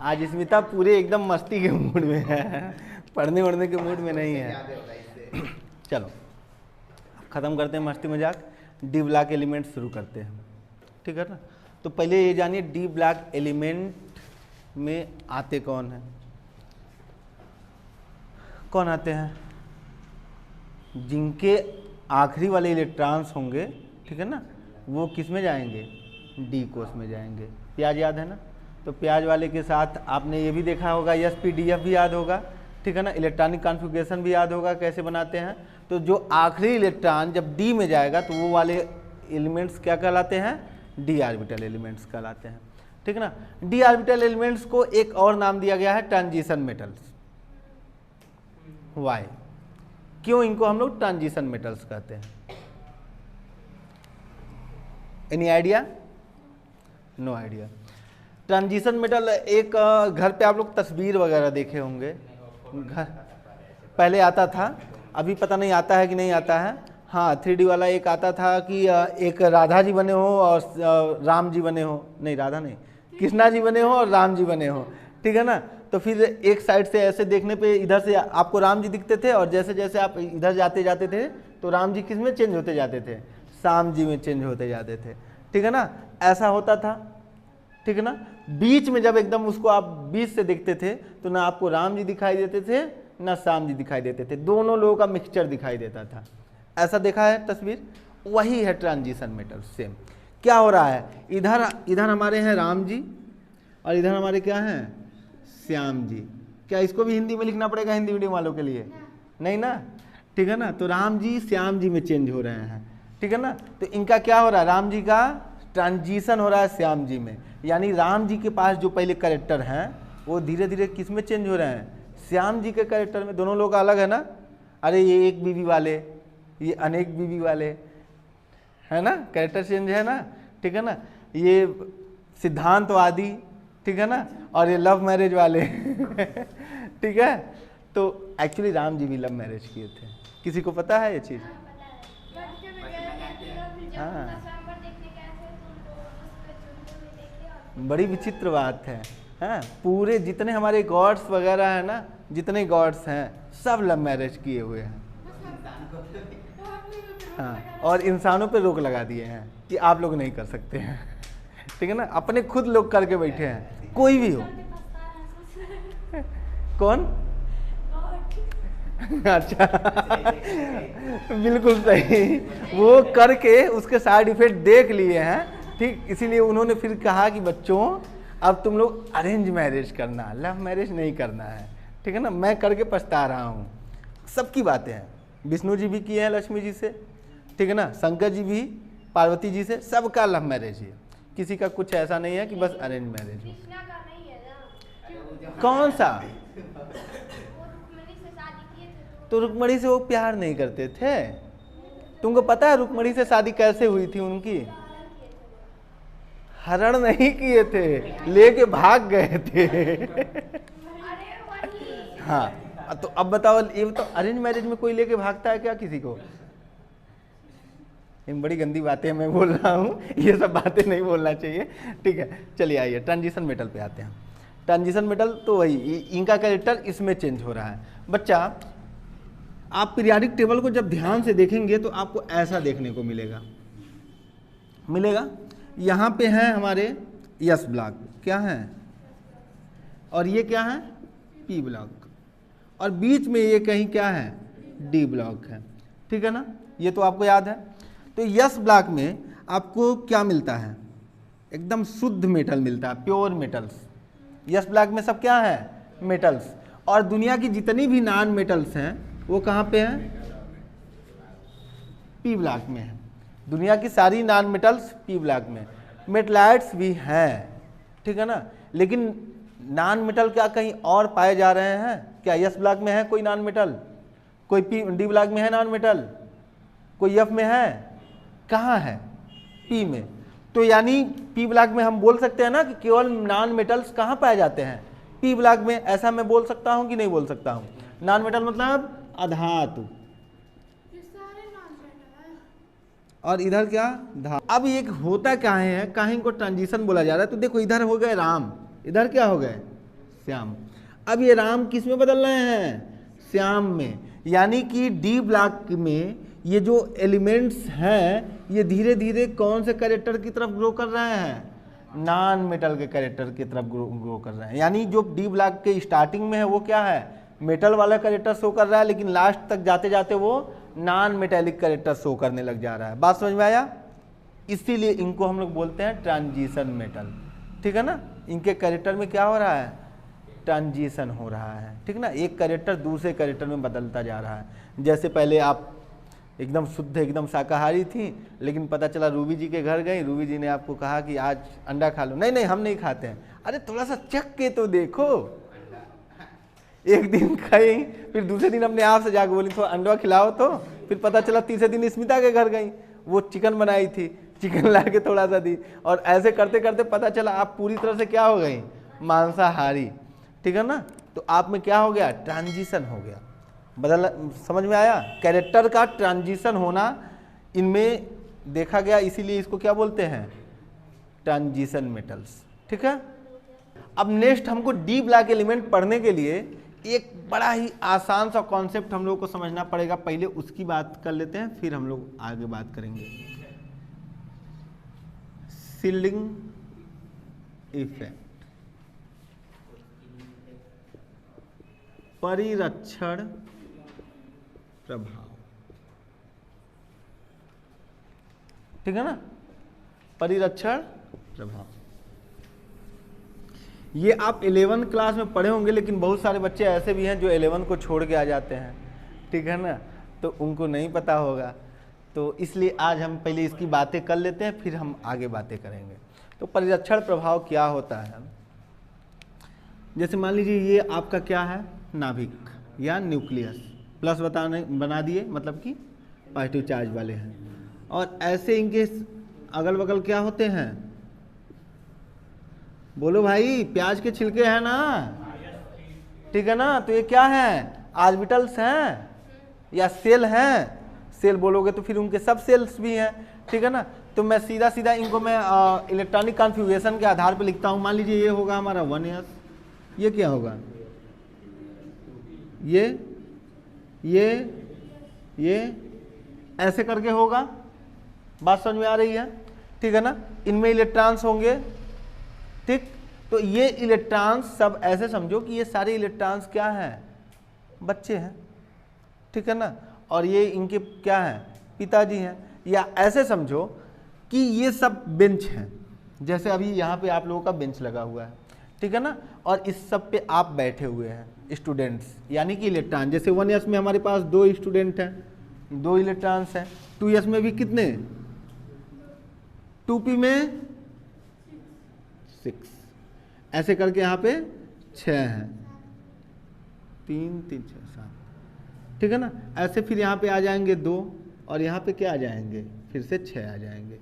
आज स्मिता पूरे एकदम मस्ती के मूड में है, पढ़ने वढ़ने के मूड में नहीं है। चलो ख़त्म करते हैं मस्ती मजाक, डी ब्लॉक एलिमेंट शुरू करते हैं, ठीक है ना। तो पहले ये जानिए डी ब्लॉक एलिमेंट में आते कौन हैं, कौन आते हैं, जिनके आखिरी वाले इलेक्ट्रॉन्स होंगे, ठीक है ना, वो किस में जाएंगे, डी कोष में जाएंगे। प्याज याद है ना, तो प्याज वाले के साथ आपने ये भी देखा होगा SPDF भी याद होगा, ठीक है ना, इलेक्ट्रॉनिक कॉन्फ़िगरेशन भी याद होगा कैसे बनाते हैं। तो जो आखिरी इलेक्ट्रॉन जब डी में जाएगा तो वो वाले एलिमेंट्स क्या कहलाते हैं, डी ऑर्बिटल एलिमेंट्स कहलाते हैं, ठीक है ना। डी ऑर्बिटल एलिमेंट्स को एक और नाम दिया गया है ट्रांजिशन मेटल्स। वाई, क्यों इनको हम लोग ट्रांजिशन मेटल्स कहते हैं, any idea, no idea. Transition metal एक घर पे आप लोग तस्वीर वगैरह देखे होंगे, घर पहले आता था, अभी पता नहीं आता है कि नहीं आता है। हाँ 3D वाला एक आता था कि एक राधा जी बने हो और राम जी बने हो, नहीं राधा नहीं, कृष्णा जी बने हो और राम जी बने हो, ठीक है ना। तो फिर एक साइड से ऐसे देखने पे इधर से आपको राम जी दिखते थे और जैसे जैसे आप इधर जाते जाते थे तो राम जी किस में चेंज होते जाते थे, श्याम जी में चेंज होते जाते थे, ठीक है ना, ऐसा होता था, ठीक है ना। बीच में जब एकदम उसको आप बीच से देखते थे तो ना आपको राम जी दिखाई देते थे ना श्याम जी दिखाई देते थे, दोनों लोगों का मिक्सचर दिखाई देता था। ऐसा देखा है तस्वीर, वही है ट्रांजिशन मेटल। सेम क्या हो रहा है, इधर इधर हमारे हैं राम जी और इधर हमारे क्या हैं, श्याम जी। क्या इसको भी हिंदी में लिखना पड़ेगा हिंदी मीडियम वालों के लिए, नहीं ना, ठीक है ना। तो राम जी श्याम जी में चेंज हो रहे हैं, ठीक है ना। तो इनका क्या हो रहा है, राम जी का ट्रांजिशन हो रहा है श्याम जी में, यानी राम जी के पास जो पहले कैरेक्टर हैं वो धीरे धीरे किस में चेंज हो रहे हैं, श्याम जी के कैरेक्टर में। दोनों लोग अलग है ना, अरे ये एक बीवी वाले, ये अनेक बीवी वाले, है ना, कैरेक्टर चेंज है ना, ठीक है ना। ये सिद्धांतवादी, ठीक है ना, और ये लव मैरिज वाले ठीक है। तो एक्चुअली राम जी भी लव मैरिज किए थे, किसी को पता है ये चीज़? हाँ बड़ी विचित्र बात है, हाँ पूरे जितने हमारे गॉड्स वगैरह है ना, जितने गॉड्स हैं सब लव मैरिज किए हुए हैं, हाँ, और इंसानों पे रोक लगा दिए हैं कि आप लोग नहीं कर सकते हैं, ठीक है ना, अपने खुद लोग करके बैठे हैं, कोई भी हो। कौन? अच्छा बिल्कुल सही, वो करके उसके साइड इफेक्ट देख लिए हैं, ठीक, इसीलिए उन्होंने फिर कहा कि बच्चों अब तुम लोग अरेंज मैरिज करना, लव मैरिज नहीं करना है, ठीक है ना। मैं करके पछता रहा हूँ, सबकी बातें हैं, विष्णु जी भी किए हैं लक्ष्मी जी से, ठीक है ना, शंकर जी भी पार्वती जी से, सबका लव मैरिज है, किसी का कुछ ऐसा नहीं है कि बस अरेंज मैरिज हो। कौन सा? तो रुक्मणी से वो प्यार नहीं करते थे, तुमको पता है रुक्मणी से शादी कैसे हुई थी उनकी? हरण नहीं किए थे, लेके भाग गए थे हाँ तो अब बताओ, ये तो अरेंज मैरिज में कोई लेके भागता है क्या किसी को? इन बड़ी गंदी बातें मैं बोल रहा हूँ, ये सब बातें नहीं बोलना चाहिए, ठीक है। चलिए आइए ट्रांजिशन मेटल पे आते हैं। ट्रांजिशन मेटल तो वही, इनका कैरेक्टर इसमें चेंज हो रहा है। बच्चा आप पीरियाडिक टेबल को जब ध्यान से देखेंगे तो आपको ऐसा देखने को मिलेगा। यहाँ पे है हमारे एस ब्लॉक, क्या है, और ये क्या है, पी ब्लॉक, और बीच में ये कहीं क्या है, डी ब्लॉक है, ठीक है ना, ये तो आपको याद है। तो एस ब्लॉक में आपको क्या मिलता है, एकदम शुद्ध मेटल मिलता है, प्योर मेटल्स। एस ब्लॉक में सब क्या है, मेटल्स, और दुनिया की जितनी भी नॉन मेटल्स हैं वो कहाँ पे हैं, पी ब्लॉक में है। दुनिया की सारी नॉन मेटल्स पी ब्लॉक में, मेटलाइट्स भी हैं, ठीक है ना, लेकिन नॉन मेटल क्या कहीं और पाए जा रहे हैं क्या? एस ब्लॉक में है कोई नॉन मेटल, कोई पी डी ब्लॉक में है नॉन मेटल, कोई एफ में है, कहाँ है, पी में। तो यानी पी ब्लॉक में हम बोल सकते हैं ना कि केवल नॉन मेटल्स कहाँ पाए जाते हैं, पी ब्लॉक में। ऐसा मैं बोल सकता हूँ कि नहीं बोल सकता हूँ? नॉन मेटल मतलब अधातु, और इधर क्या, धातु। अब ये होता क्या है, कहीं को ट्रांजिशन बोला जा रहा है, तो देखो इधर हो गए राम, इधर क्या हो गए, श्याम। अब ये राम किस में बदल रहे हैं? श्याम में। यानी कि डी ब्लॉक में ये जो एलिमेंट्स हैं ये धीरे धीरे कौन से कैरेक्टर की तरफ ग्रो कर रहे हैं? नॉन मेटल के कैरेक्टर की तरफ ग्रो कर रहे हैं। यानी जो डी ब्लॉक के स्टार्टिंग में है वो क्या है? मेटल वाला कैरेक्टर शो कर रहा है, लेकिन लास्ट तक जाते जाते वो नॉन मेटेलिक कैरेक्टर शो करने लग जा रहा है। बात समझ में आया? इसीलिए इनको हम लोग बोलते हैं ट्रांजिशन मेटल। ठीक है ना? इनके कैरेक्टर में क्या हो रहा है? ट्रांजिशन हो रहा है। ठीक ना? एक कैरेक्टर दूसरे कैरेक्टर में बदलता जा रहा है। जैसे पहले आप एकदम शुद्ध एकदम शाकाहारी थी, लेकिन पता चला रूबी जी के घर गई, रूबी जी ने आपको कहा कि आज अंडा खा लो। नहीं नहीं हम नहीं खाते हैं। अरे थोड़ा सा चख के तो देखो। एक दिन खाई, फिर दूसरे दिन अपने आप से जाकर बोली थोड़ा अंडा खिलाओ, तो फिर पता चला तीसरे दिन स्मिता के घर गई, वो चिकन बनाई थी, चिकन ला के थोड़ा सा दी, और ऐसे करते करते पता चला आप पूरी तरह से क्या हो गई? मांसाहारी। ठीक है ना? तो आप में क्या हो गया? ट्रांजिशन हो गया, बदल। समझ में आया? कैरेक्टर का ट्रांजिशन होना इनमें देखा गया, इसीलिए इसको क्या बोलते हैं? Transition metals. ठीक है? अब नेक्स्ट हमको डी ब्लॉक एलिमेंट पढ़ने के लिए एक बड़ा ही आसान सा कॉन्सेप्ट हम लोग को समझना पड़ेगा। पहले उसकी बात कर लेते हैं, फिर हम लोग आगे बात करेंगे। शील्डिंग इफेक्ट, परिरक्षण प्रभाव। ठीक है ना? परिरक्षण प्रभाव ये आप 11 क्लास में पढ़े होंगे, लेकिन बहुत सारे बच्चे ऐसे भी हैं जो 11 को छोड़ के आ जाते हैं। ठीक है ना? तो उनको नहीं पता होगा, तो इसलिए आज हम पहले इसकी बातें कर लेते हैं, फिर हम आगे बातें करेंगे। तो परिरक्षण प्रभाव क्या होता है? जैसे मान लीजिए ये आपका क्या है? नाभिक या न्यूक्लियस। प्लस बना दिए, मतलब कि पॉजिटिव चार्ज वाले हैं। और ऐसे इनके अगल बगल क्या होते हैं? बोलो भाई, प्याज के छिलके हैं ना? ठीक है ना? तो ये क्या है? ऑर्बिटल्स हैं या सेल हैं? सेल बोलोगे तो फिर उनके सब सेल्स भी हैं। ठीक है ना? तो मैं सीधा सीधा इनको मैं इलेक्ट्रॉनिक कॉन्फ़िगरेशन के आधार पर लिखता हूँ। मान लीजिए ये होगा हमारा 1s, ये क्या होगा? ये ऐसे करके होगा। बात समझ में आ रही है? ठीक है ना? इनमें इलेक्ट्रॉन्स होंगे। ठीक, तो ये इलेक्ट्रॉन्स सब ऐसे समझो कि ये सारे इलेक्ट्रॉन्स क्या हैं? बच्चे हैं। ठीक है ना? और ये इनके क्या हैं? पिताजी हैं। या ऐसे समझो कि ये सब बेंच हैं, जैसे अभी यहाँ पे आप लोगों का बेंच लगा हुआ है। ठीक है ना? और इस सब पे आप बैठे हुए हैं स्टूडेंट्स, यानी कि इलेक्ट्रॉन। जैसे 1s में हमारे पास 2 स्टूडेंट हैं, 2 इलेक्ट्रॉन्स हैं। 2s में भी कितने? 2p में 6। ऐसे करके यहाँ पे 6 हैं, 3 3 6 7। ठीक है ना? ऐसे फिर यहाँ पे आ जाएंगे 2, और यहाँ पे क्या आ जाएंगे? फिर से 6 आ जाएंगे।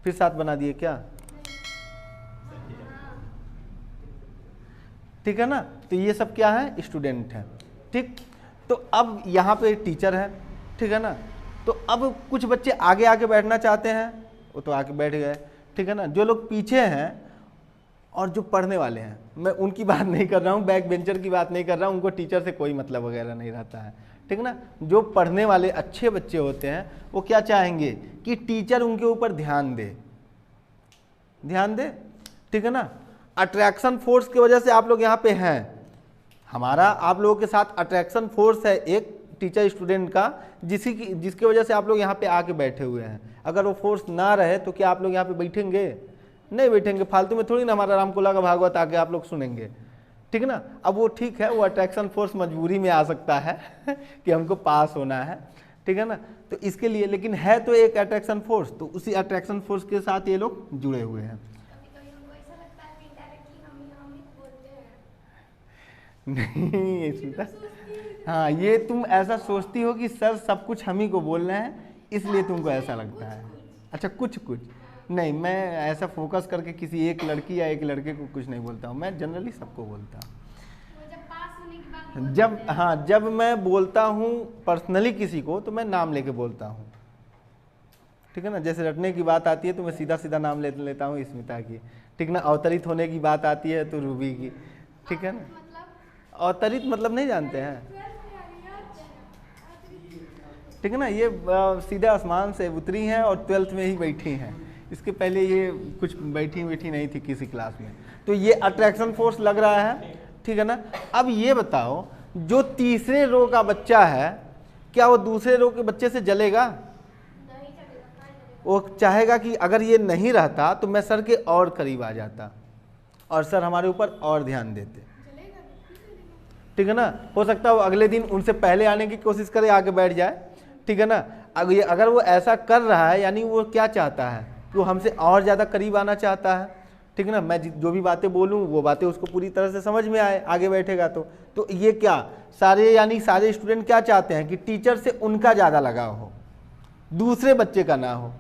फिर 7 बना दिए क्या? ठीक है ना? तो ये सब क्या है? स्टूडेंट हैं। ठीक, तो अब यहाँ पे टीचर है। ठीक है ना? तो अब कुछ बच्चे आगे आके बैठना चाहते हैं, वो तो आके बैठ गए। ठीक है ना? जो लोग पीछे हैं और जो पढ़ने वाले हैं, मैं उनकी बात नहीं कर रहा हूँ, बैक बेंचर की बात नहीं कर रहा हूँ, उनको टीचर से कोई मतलब वगैरह नहीं रहता है। ठीक है ना? जो पढ़ने वाले अच्छे बच्चे होते हैं वो क्या चाहेंगे? कि टीचर उनके ऊपर ध्यान दे। ठीक है ना? अट्रैक्शन फोर्स की वजह से आप लोग यहाँ पे हैं। हमारा आप लोगों के साथ अट्रैक्शन फोर्स है एक टीचर स्टूडेंट का, जिसकी वजह से आप लोग यहाँ पे आके बैठे हुए हैं। अगर वो फोर्स ना रहे तो क्या आप लोग यहाँ पे बैठेंगे? नहीं बैठेंगे। फालतू में थोड़ी ना हमारा रामकोला का भागवत आके आप लोग सुनेंगे। ठीक है ना? अब वो ठीक है, वो अट्रैक्शन फोर्स मजबूरी में आ सकता है कि हमको पास होना है। ठीक है ना? तो इसके लिए, लेकिन है तो एक अट्रैक्शन फोर्स, तो उसी अट्रैक्शन फोर्स के साथ ये लोग जुड़े हुए हैं। नहीं सुनता। हाँ, ये तुम ऐसा सोचती हो कि सर सब कुछ हम ही को बोल रहे हैं, इसलिए तुमको ऐसा लगता है। अच्छा, कुछ नहीं, मैं ऐसा फोकस करके किसी एक लड़की या एक लड़के को कुछ नहीं बोलता हूँ, मैं जनरली सबको बोलता हूँ। जब मैं बोलता हूँ पर्सनली किसी को, तो मैं नाम लेके बोलता हूँ। ठीक है ना। जैसे रटने की बात आती है तो मैं सीधा सीधा नाम लेता हूँ स्मिता की, ठीक ना। अवतरित होने की बात आती है तो रूबी की, ठीक है ना। अवतरित मतलब नहीं जानते हैं, ठीक है ना। ये सीधे आसमान से उतरी हैं और 12th में ही बैठी हैं, इसके पहले ये कुछ बैठी नहीं थी किसी क्लास में। तो ये अट्रैक्शन फोर्स लग रहा है, ठीक है ना। अब ये बताओ, जो तीसरे रो का बच्चा है क्या वो दूसरे रो के बच्चे से जलेगा? वो चाहेगा कि अगर ये नहीं रहता तो मैं सर के और करीब आ जाता और सर हमारे ऊपर और ध्यान देते, ठीक है ना। हो सकता है वो अगले दिन उनसे पहले आने की कोशिश करे, आके बैठ जाए, ठीक है ना। अगर वो ऐसा कर रहा है यानी वो क्या चाहता है कि वो हमसे और ज़्यादा करीब आना चाहता है, ठीक है ना। मैं जो भी बातें बोलूँ वो बातें उसको पूरी तरह से समझ में आए, आगे बैठेगा तो ये क्या सारे स्टूडेंट क्या चाहते हैं कि टीचर से उनका ज़्यादा लगाव हो, दूसरे बच्चे का ना हो,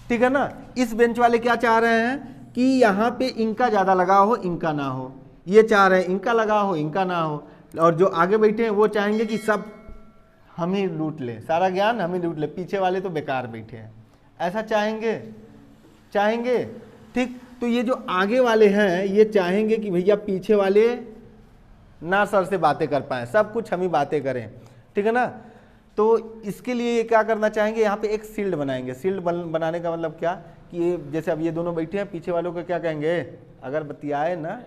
ठीक है ना। इस बेंच वाले क्या चाह रहे हैं कि यहाँ पे इनका ज़्यादा लगाव हो, इनका ना हो। ये चाह रहे हैं इनका लगाव हो, इनका ना हो। और जो आगे बैठे हैं वो चाहेंगे कि सब हम ही लूट लें, सारा ज्ञान हम ही लूट लें, पीछे वाले तो बेकार बैठे हैं, ऐसा चाहेंगे, ठीक। तो ये जो आगे वाले हैं ये चाहेंगे कि भैया पीछे वाले ना सर से बातें कर पाएँ, सब कुछ हम ही बातें करें, ठीक है ना। तो इसके लिए ये क्या करना चाहेंगे, यहाँ पे एक शील्ड बनाएंगे। शील्ड बनाने का मतलब क्या कि ये जैसे अब ये दोनों बैठे हैं, पीछे वालों को क्या कहेंगे, अगर बतियाए ना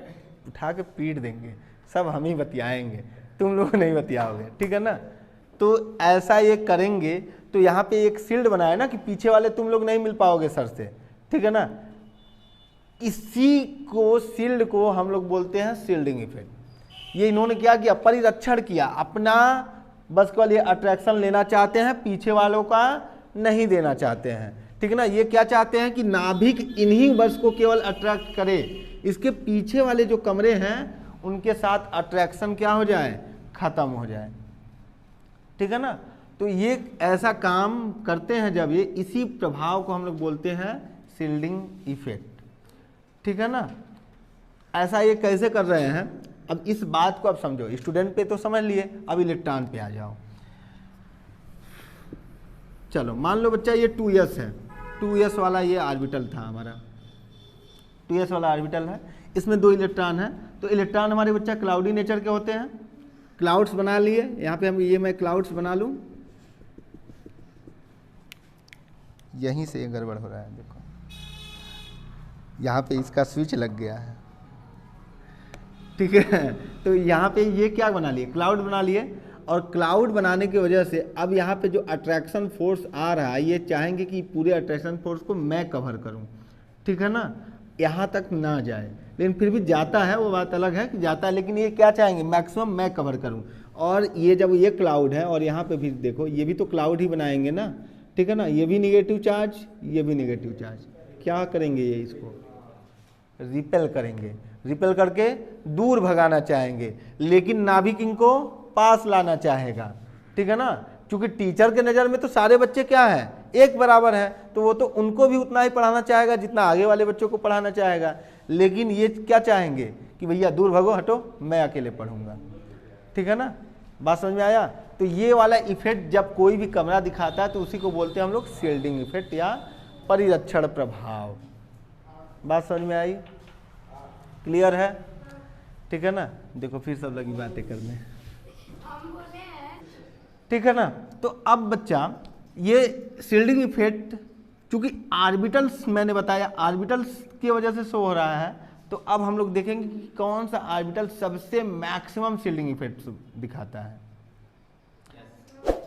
उठा के पीट देंगे, सब हम ही बतियाएंगे, तुम लोग नहीं बतियाओगे, ठीक है ना। तो ऐसा ये करेंगे तो यहाँ पे एक शील्ड बनाए ना कि पीछे वाले तुम लोग नहीं मिल पाओगे सर से, ठीक है ना। इसी को शील्ड को हम लोग बोलते हैं शील्डिंग इफेक्ट। ये इन्होंने क्या किया, परिरक्षण किया, अपना बस केवल ये अट्रैक्शन लेना चाहते हैं, पीछे वालों का नहीं देना चाहते हैं, ठीक है ना। ये क्या चाहते हैं कि नाभिक इन्हीं बस को केवल अट्रैक्ट करे, इसके पीछे वाले जो कमरे हैं उनके साथ अट्रैक्शन क्या हो जाए, खत्म हो जाए, ठीक है ना। तो ये ऐसा काम करते हैं जब ये, इसी प्रभाव को हम लोग बोलते हैं शील्डिंग इफेक्ट, ठीक है ना। ऐसा ये कैसे कर रहे हैं, अब इस बात को आप समझो। स्टूडेंट पे तो समझ लिए, अब इलेक्ट्रॉन पे आ जाओ। चलो मान लो बच्चा ये 2s है, 2s वाला ये ऑर्बिटल था हमारा, 2s वाला ऑर्बिटल है, इसमें 2 इलेक्ट्रॉन है। तो इलेक्ट्रॉन हमारे बच्चा क्लाउडी नेचर के होते हैं, क्लाउड्स बना लिए। यहाँ पे हम मैं क्लाउड्स बना लूँ, यहीं से ये गड़बड़ हो रहा है, देखो यहाँ पे इसका स्विच लग गया है, ठीक है। तो यहाँ पे ये क्या बना लिए, क्लाउड बना लिए। और क्लाउड बनाने की वजह से अब यहाँ पे जो अट्रैक्शन फोर्स आ रहा है, ये चाहेंगे कि पूरे अट्रैक्शन फोर्स को मैं कवर करूँ, ठीक है ना, यहाँ तक ना जाए। लेकिन फिर भी जाता है, वो बात अलग है कि जाता है, लेकिन ये क्या चाहेंगे, मैक्सिमम मैं कवर करूँ। और ये जब ये क्लाउड है और यहाँ पे भी देखो, ये भी तो क्लाउड ही बनाएंगे ना, ठीक है ना। ये भी निगेटिव चार्ज, ये भी निगेटिव चार्ज, क्या करेंगे ये इसको रिपेल करेंगे, रिपेल करके दूर भगाना चाहेंगे, लेकिन नाभिक इनको पास लाना चाहेगा, ठीक है ना। क्योंकि टीचर के नज़र में तो सारे बच्चे क्या हैं, एक बराबर है, तो वो तो उनको भी उतना ही पढ़ाना चाहेगा जितना आगे वाले बच्चों को पढ़ाना चाहेगा। लेकिन ये क्या चाहेंगे कि भैया दूर भगो, हटो, मैं अकेले पढ़ूंगा, ठीक है ना। बात समझ में आया। तो ये वाला इफेक्ट जब कोई भी कमरा दिखाता है तो उसी को बोलते हैं हम लोग शील्डिंग इफेक्ट या परिरक्षण प्रभाव। बात समझ में आई, क्लियर है, ठीक है ना। देखो फिर सब लगी बातें करने, ठीक है ना। तो अब बच्चा ये शील्डिंग इफेक्ट चूंकि ऑर्बिटल्स मैंने बताया ऑर्बिटल्स की वजह से शो हो रहा है, तो अब हम लोग देखेंगे कि कौन सा ऑर्बिटल सबसे मैक्सिमम शील्डिंग इफेक्ट दिखाता है,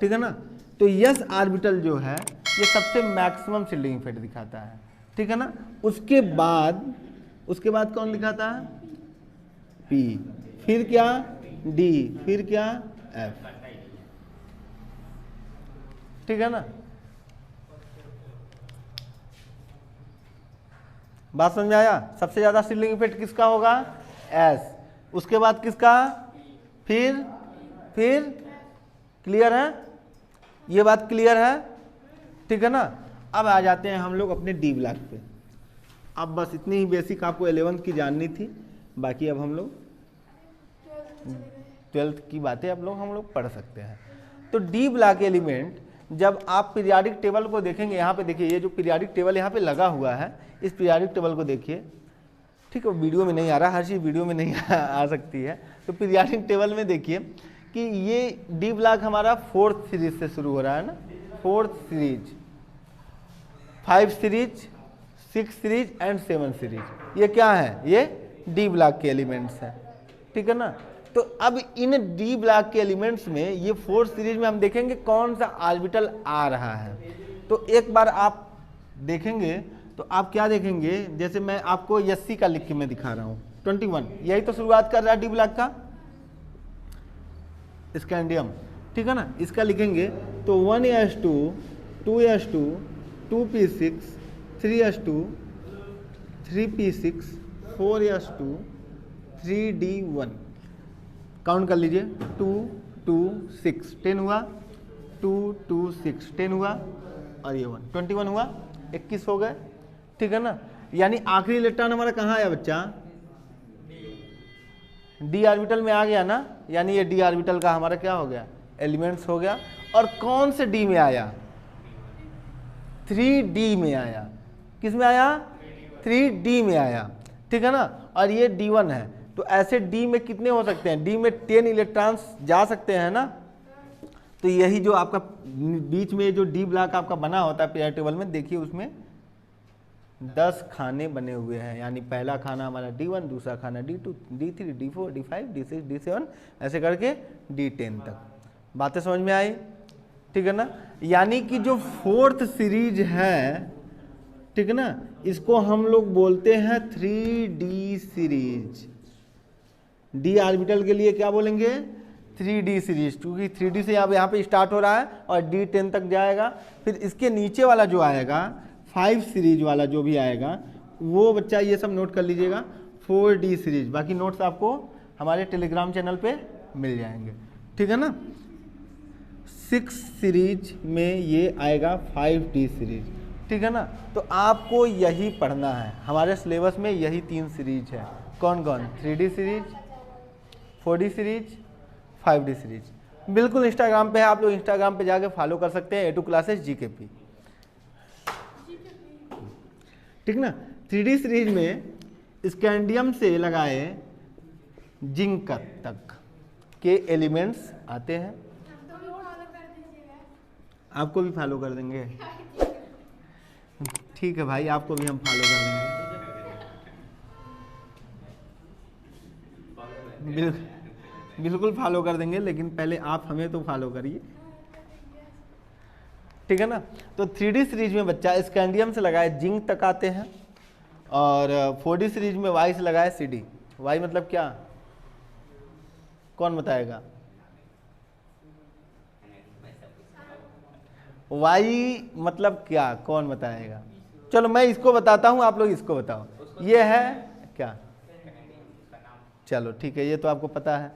ठीक है ना। तो यस ऑर्बिटल जो है ये सबसे मैक्सिमम शील्डिंग इफेक्ट दिखाता है, ठीक है ना। उसके बाद कौन दिखाता है, पी, फिर क्या डी, फिर क्या एफ, ठीक है ना। बात समझ में आया। सबसे ज्यादा शील्डिंग इफेक्ट किसका होगा, एस, उसके बाद किसका, फिर क्लियर है, ये बात क्लियर है, ठीक है ना। अब आ जाते हैं हम लोग अपने डी ब्लॉक पे। अब बस इतनी ही बेसिक आपको 11th की जाननी थी, बाकी अब हम लोग 12th की बातें हम लोग पढ़ सकते हैं। तो डी ब्लॉक एलिमेंट जब आप पीरियाडिक टेबल को देखेंगे, यहाँ पे देखिए ये जो पीरियाडिक टेबल यहाँ पे लगा हुआ है, इस पीरियाडिक टेबल को देखिए, ठीक है, वीडियो में नहीं आ रहा, हर चीज़ वीडियो में नहीं आ सकती है। तो पीरियाडिक टेबल में देखिए कि ये डी ब्लॉक हमारा 4th सीरीज से शुरू हो रहा है ना, 4th series, 5 series, 6 series and 7 series, ये क्या है, ये डी ब्लॉक के एलिमेंट्स हैं, ठीक है ना। तो अब इन डी ब्लॉक के एलिमेंट्स में ये 4th सीरीज में हम देखेंगे कौन सा ऑर्बिटल आ रहा है। तो एक बार आप देखेंगे तो आप क्या देखेंगे, जैसे मैं आपको एससी का लिख के मैं दिखा रहा हूँ, 21, यही तो शुरुआत कर रहा है डी ब्लॉक का, स्कैंडियम, ठीक है ना। इसका लिखेंगे तो 1s2, 2s2, 2p6, 3s2, 3p6, 4s2, 3d1, count कर लीजिए, 2 2 6 10 हुआ, 2 2 6 10 हुआ, और ये 1 21 हुआ, 21 हो गए, ठीक है ना। यानी आखिरी इलेक्ट्रॉन हमारा कहाँ आया बच्चा, डी ऑर्बिटल में आ गया ना, यानी ये डी ऑर्बिटल का हमारा क्या हो गया, एलिमेंट्स हो गया। और कौन से डी में आया, 3d में आया, किस में आया, 3d में आया, ठीक है ना। और ये d1 है, तो ऐसे डी में कितने हो सकते हैं, डी में 10 इलेक्ट्रॉन्स जा सकते हैं ना। तो यही जो आपका बीच में जो डी ब्लॉक आपका बना होता है पीरियड टेबल में, देखिए उसमें 10 खाने बने हुए हैं, यानी पहला खाना हमारा D1, दूसरा खाना D2, D3, D4, D5, D6, D7, ऐसे करके D10 तक। बातें समझ में आई, ठीक है ना। यानी कि जो 4th सीरीज है, ठीक है ना, इसको हम लोग बोलते हैं 3D सीरीज। डी ऑर्बिटल के लिए क्या बोलेंगे, 3D सीरीज, क्योंकि 3D से यहाँ पे स्टार्ट हो रहा है और D10 तक जाएगा। फिर इसके नीचे वाला जो आएगा 5 सीरीज वाला जो भी आएगा, वो बच्चा ये सब नोट कर लीजिएगा, 4D सीरीज। बाकी नोट्स आपको हमारे टेलीग्राम चैनल पे मिल जाएंगे, ठीक है ना। 6 सीरीज में ये आएगा 5D सीरीज, ठीक है ना। तो आपको यही पढ़ना है, हमारे सिलेबस में यही 3 सीरीज है। कौन कौन, 3D series, 4D series, 5D series. बिल्कुल इंस्टाग्राम पे है, आप लोग इंस्टाग्राम पे जाके फॉलो कर सकते हैं, A2 क्लासेस GKP, ठीक ना। 3D सीरीज में स्कैंडियम से लगाए जिंक तक के एलिमेंट्स आते हैं। आपको भी फॉलो कर देंगे, ठीक है भाई, आपको भी हम फॉलो कर देंगे, बिल्कुल फॉलो कर देंगे, लेकिन पहले आप हमें तो फॉलो करिए, ठीक है ना। तो 3D सीरीज में बच्चा स्कैंडियम से लगाए जिंक तक आते हैं, और 4D सीरीज में वाई से लगाए CD। वाई मतलब क्या, कौन बताएगा, वाई मतलब क्या, कौन बताएगा। चलो मैं इसको बताता हूँ, आप लोग इसको बताओ, ये है क्या, चलो ठीक है, ये तो आपको पता है,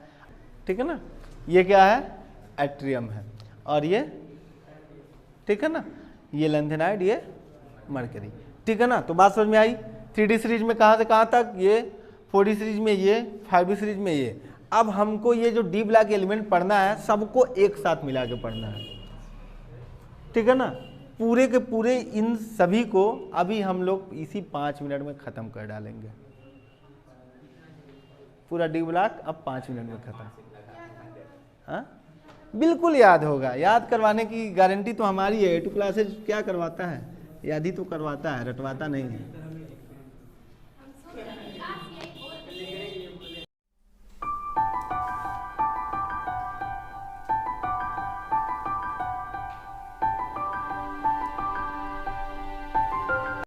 ठीक है ना। ये क्या है, एट्रियम है, और ये, ठीक है ना, ये लैंथेनाइड, ये मरकरी, ठीक है ना। तो बात समझ में आई। 3D सीरीज में कहाँ से कहाँ तक, ये 4D सीरीज में ये, 5D सीरीज में ये। अब हमको ये जो डी ब्लॉक एलिमेंट पढ़ना है, सबको एक साथ मिला के पढ़ना है, ठीक है ना। पूरे के पूरे इन सभी को अभी हम लोग इसी 5 मिनट में ख़त्म कर डालेंगे। पूरा डी ब्लॉक अब 5 मिनट में ख़त्म। हाँ बिल्कुल याद होगा, याद करवाने की गारंटी तो हमारी है। A2 क्लासेज क्या करवाता है, याद ही तो करवाता है, रटवाता नहीं है।